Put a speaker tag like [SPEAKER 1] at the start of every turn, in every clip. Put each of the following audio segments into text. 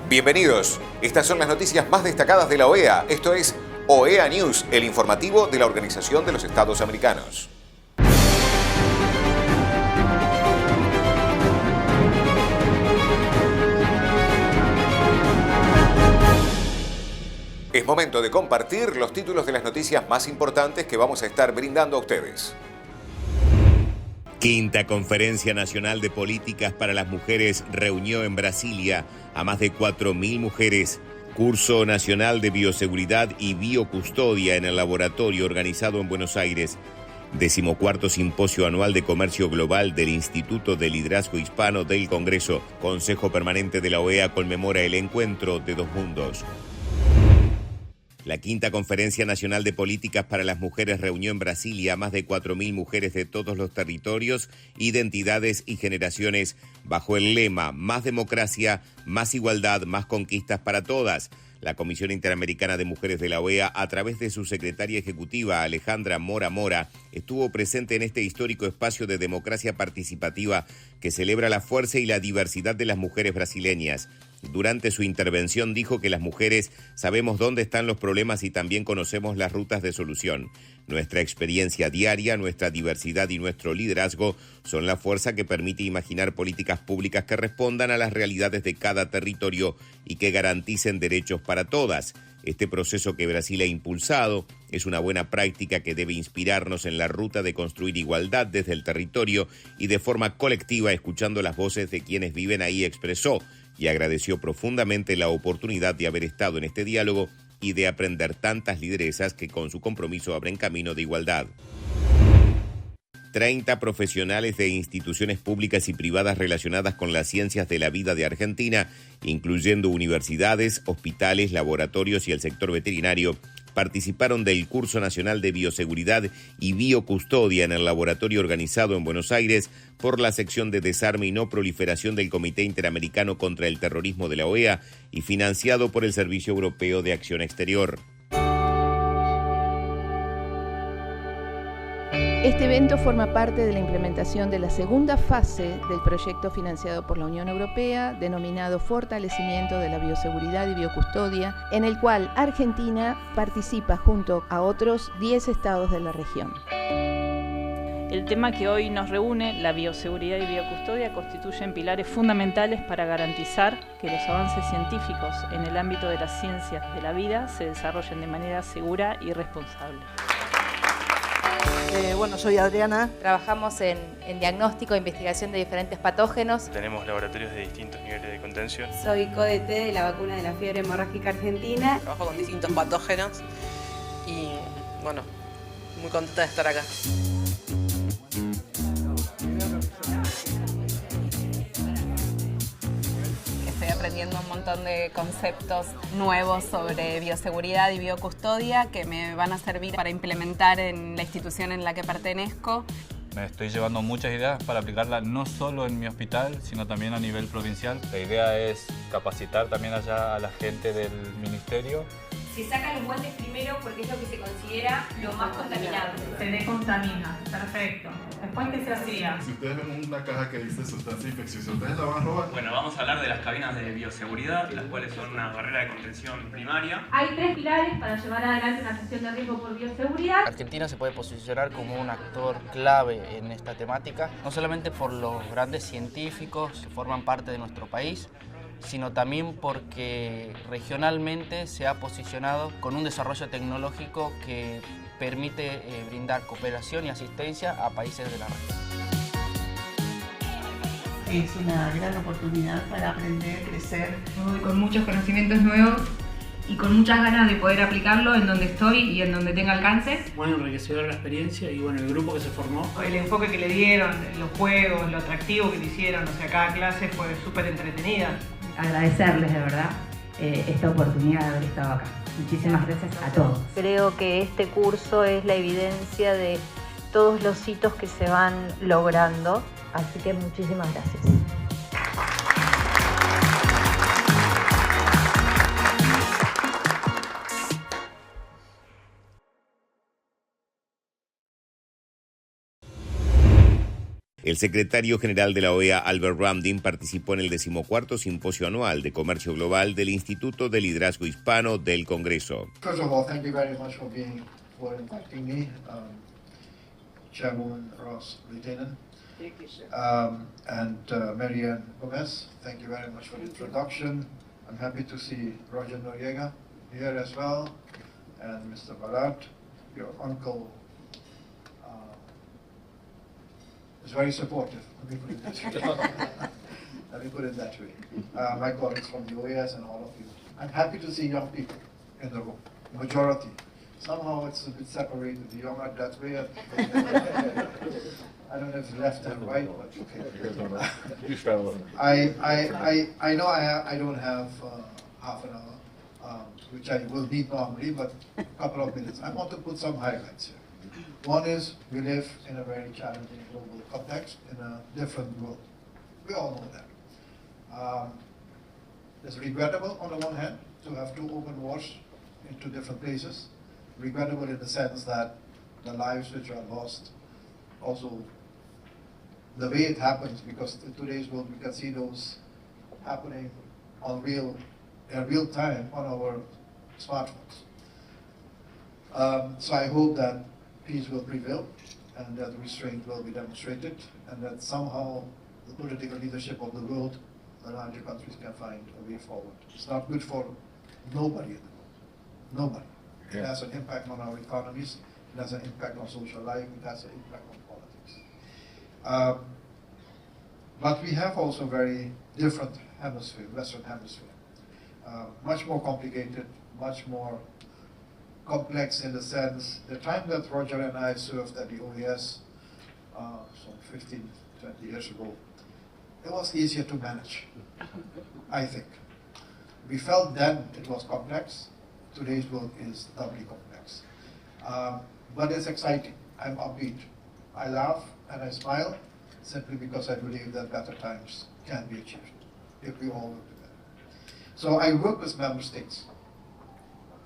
[SPEAKER 1] Bienvenidos. Estas son las noticias más destacadas de la OEA. Esto es OEA News, el informativo de la Organización de los Estados Americanos. Es momento de compartir los títulos de las noticias más importantes que vamos a estar brindando a ustedes.
[SPEAKER 2] Quinta Conferencia Nacional de Políticas para las Mujeres reunió en Brasilia a más de 4.000 mujeres. Curso Nacional de Bioseguridad y Biocustodia en el laboratorio organizado en Buenos Aires. 14º Simposio Anual de Comercio Global del Instituto de Liderazgo Hispano del Congreso. Consejo Permanente de la OEA conmemora el encuentro de dos mundos. La Quinta Conferencia Nacional de Políticas para las Mujeres reunió en Brasilia a más de 4.000 mujeres de todos los territorios, identidades y generaciones bajo el lema Más democracia, más igualdad, más conquistas para todas. La Comisión Interamericana de Mujeres de la OEA, a través de su secretaria ejecutiva Alejandra Mora Mora, estuvo presente en este histórico espacio de democracia participativa que celebra la fuerza y la diversidad de las mujeres brasileñas. Durante su intervención dijo que las mujeres sabemos dónde están los problemas y también conocemos las rutas de solución. Nuestra experiencia diaria, nuestra diversidad y nuestro liderazgo son la fuerza que permite imaginar políticas públicas que respondan a las realidades de cada territorio y que garanticen derechos para todas. Este proceso que Brasil ha impulsado es una buena práctica que debe inspirarnos en la ruta de construir igualdad desde el territorio y de forma colectiva, escuchando las voces de quienes viven ahí, expresó, y agradeció profundamente la oportunidad de haber estado en este diálogo y de aprender tantas lideresas que con su compromiso abren camino de igualdad. 30 profesionales de instituciones públicas y privadas relacionadas con las ciencias de la vida de Argentina, incluyendo universidades, hospitales, laboratorios y el sector veterinario, participaron del Curso Nacional de Bioseguridad y Biocustodia en el laboratorio organizado en Buenos Aires por la sección de Desarme y No Proliferación del Comité Interamericano contra el Terrorismo de la OEA y financiado por el Servicio Europeo de Acción Exterior.
[SPEAKER 3] Este evento forma parte de la implementación de la segunda fase del proyecto financiado por la Unión Europea, denominado Fortalecimiento de la Bioseguridad y Biocustodia, en el cual Argentina participa junto a otros 10 estados de la región.
[SPEAKER 4] El tema que hoy nos reúne, la bioseguridad y biocustodia, constituyen pilares fundamentales para garantizar que los avances científicos en el ámbito de las ciencias de la vida se desarrollen de manera segura y responsable.
[SPEAKER 5] Soy Adriana.
[SPEAKER 6] Trabajamos en diagnóstico e investigación de diferentes patógenos.
[SPEAKER 7] Tenemos laboratorios de distintos niveles de contención.
[SPEAKER 8] Soy CODT de la vacuna de la fiebre hemorrágica argentina.
[SPEAKER 9] Trabajo con distintos patógenos y, muy contenta de estar acá.
[SPEAKER 10] Estoy aprendiendo un montón de conceptos nuevos sobre bioseguridad y biocustodia que me van a servir para implementar en la institución en la que pertenezco.
[SPEAKER 11] Me estoy llevando muchas ideas para aplicarlas no solo en mi hospital, sino también a nivel provincial. La idea es capacitar también allá a la gente del ministerio.
[SPEAKER 12] Se sacan los guantes primero porque es lo que se considera lo más contaminado.
[SPEAKER 13] Se decontamina, perfecto. ¿Después qué se hacía?
[SPEAKER 14] Si ustedes ven una caja que dice sustancia infecciosa, ¿ustedes la van a robar?
[SPEAKER 15] Bueno, vamos a hablar de las cabinas de bioseguridad, las cuales son una barrera de contención primaria.
[SPEAKER 12] Hay 3 pilares para llevar adelante una gestión de riesgo por bioseguridad.
[SPEAKER 16] Argentina se puede posicionar como un actor clave en esta temática, no solamente por los grandes científicos que forman parte de nuestro país, sino también porque regionalmente se ha posicionado con un desarrollo tecnológico que permite brindar cooperación y asistencia a países de la región.
[SPEAKER 17] Es una gran oportunidad para aprender, crecer.
[SPEAKER 13] Voy con muchos conocimientos nuevos y con muchas ganas de poder aplicarlo en donde estoy y en donde tenga alcance.
[SPEAKER 18] Bueno, enriquecedora la experiencia y el grupo que se formó.
[SPEAKER 13] El enfoque que le dieron, los juegos, lo atractivo que le hicieron, cada clase fue súper entretenida.
[SPEAKER 19] Agradecerles de verdad esta oportunidad de haber estado acá. Muchísimas gracias a todos.
[SPEAKER 20] Creo que este curso es la evidencia de todos los hitos que se van logrando, así que muchísimas gracias.
[SPEAKER 2] El secretario general de la OEA, Albert Ramdin, participó en el 14º Simposio Anual de Comercio Global del Instituto de Liderazgo Hispano del Congreso.
[SPEAKER 5] First of all, thank you very much for inviting me, Chairwoman Ross Lieutenant, and Marianne Gomez. Thank you very much for the introduction. I'm happy to see Roger Noriega here as well, and Mr. Barat, your uncle. Is very supportive. Let me put it that way. Let me put it that way. My colleagues from the OES and all of you. I'm happy to see young people in the room. Majority. Somehow it's a bit separated. The young are that way. I don't know if it's left and right, but okay. I know I don't have half an hour, which I will need normally, but a couple of minutes. I want to put some highlights here. One is we live in a very challenging global context, in a different world. We all know that. It's regrettable on the one hand to have 2 open wars in 2 different places. Regrettable in the sense that the lives which are lost, also the way it happens, because in today's world we can see those happening in real time on our smartphones. So I hope that peace will prevail and that restraint will be demonstrated and that somehow the political leadership of the world, the larger countries, can find a way forward. It's not good for nobody in the world. Nobody. Yeah. It has an impact on our economies, it has an impact on social life, it has an impact on politics. But we have also very different hemisphere, Western hemisphere. Much more complicated, much more complex in the sense, the time that Roger and I served at the OES, some 15, 20 years ago, it was easier to manage, I think. We felt then it was complex. Today's world is doubly complex. But it's exciting. I'm upbeat. I laugh and I smile simply because I believe that better times can be achieved if we all work together. So I work with member states.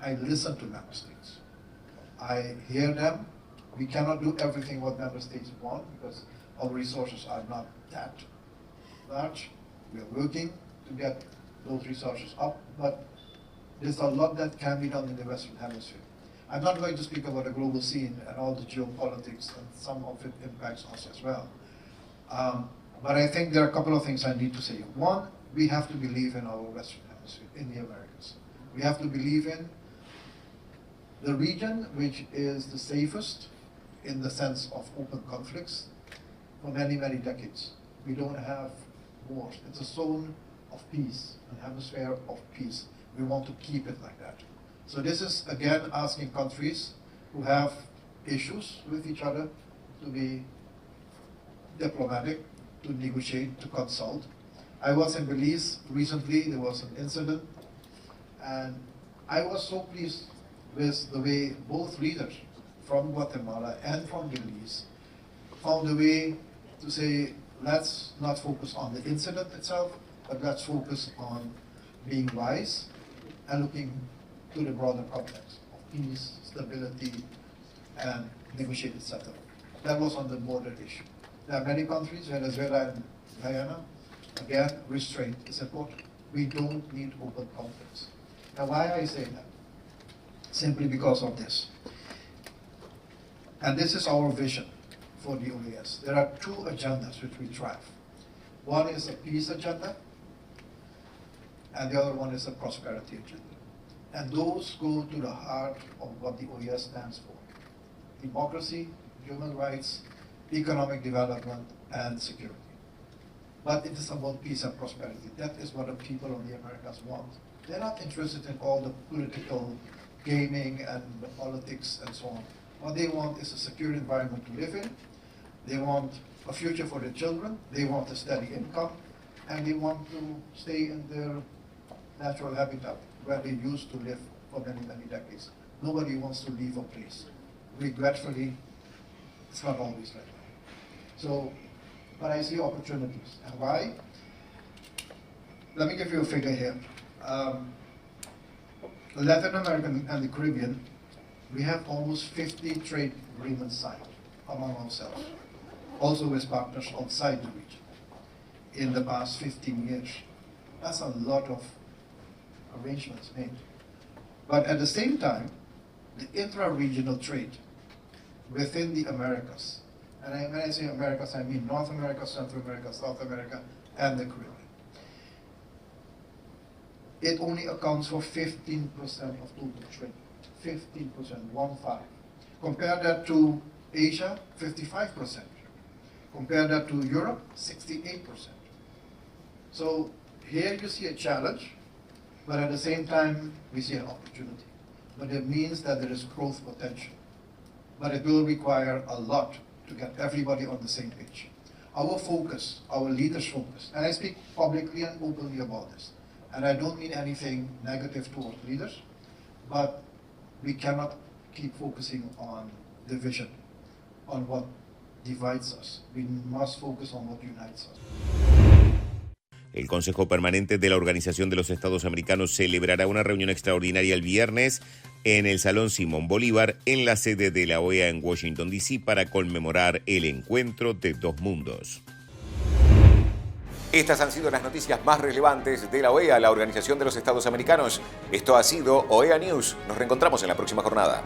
[SPEAKER 5] I listen to member states. I hear them. We cannot do everything what member states want because our resources are not that large. We are working to get those resources up, but there's a lot that can be done in the Western Hemisphere. I'm not going to speak about the global scene and all the geopolitics, and some of it impacts us as well. But I think there are a couple of things I need to say. One, we have to believe in our Western Hemisphere, in the Americas. We have to believe in the region which is the safest in the sense of open conflicts for many, many decades. We don't have wars. It's a zone of peace, an hemisphere of peace. We want to keep it like that. So this is, again, asking countries who have issues with each other to be diplomatic, to negotiate, to consult. I was in Belize recently. There was an incident, and I was so pleased with the way both leaders from Guatemala and from Belize found a way to say, let's not focus on the incident itself, but let's focus on being wise and looking to the broader context of peace, stability, and negotiated settlement. That was on the border issue. There are many countries, Venezuela and Guyana, again, restraint is important. We don't need open conflicts. Now, why I say that? Simply because of this. And this is our vision for the OES. There are 2 agendas which we drive. One is a peace agenda, and the other one is a prosperity agenda. And those go to the heart of what the OES stands for. Democracy, human rights, economic development, and security. But it is about peace and prosperity. That is what the people of the Americas want. They're not interested in all the political gaming and the politics and so on. What they want is a secure environment to live in. They want a future for their children. They want a steady income. And they want to stay in their natural habitat where they used to live for many, many decades. Nobody wants to leave a place. Regretfully, it's not always like that. So, but I see opportunities. And why? Let me give you a figure here. Latin America and the Caribbean, we have almost 50 trade agreements signed among ourselves. also with partners outside the region in the past 15 years. That's a lot of arrangements made. But at the same time, the intra-regional trade within the Americas, and when I say Americas, I mean North America, Central America, South America, and the Caribbean. It only accounts for 15% of total trade. 15%, 1-5. Compare that to Asia, 55%. Compare that to Europe, 68%. So here you see a challenge, but at the same time, we see an opportunity. But it means that there is growth potential. But it will require a lot to get everybody on the same page. Our focus, our leaders' focus, and I speak publicly and openly about this, and I don't mean anything negative towards leaders, but we cannot keep focusing on division, on what divides us. We must focus on what unites us.
[SPEAKER 2] El Consejo Permanente de la Organización de los Estados Americanos celebrará una reunión extraordinaria el viernes en el Salón Simón Bolívar, en la sede de la OEA en Washington, D.C., para conmemorar el encuentro de dos mundos.
[SPEAKER 1] Estas han sido las noticias más relevantes de la OEA, la Organización de los Estados Americanos. Esto ha sido OEA News. Nos reencontramos en la próxima jornada.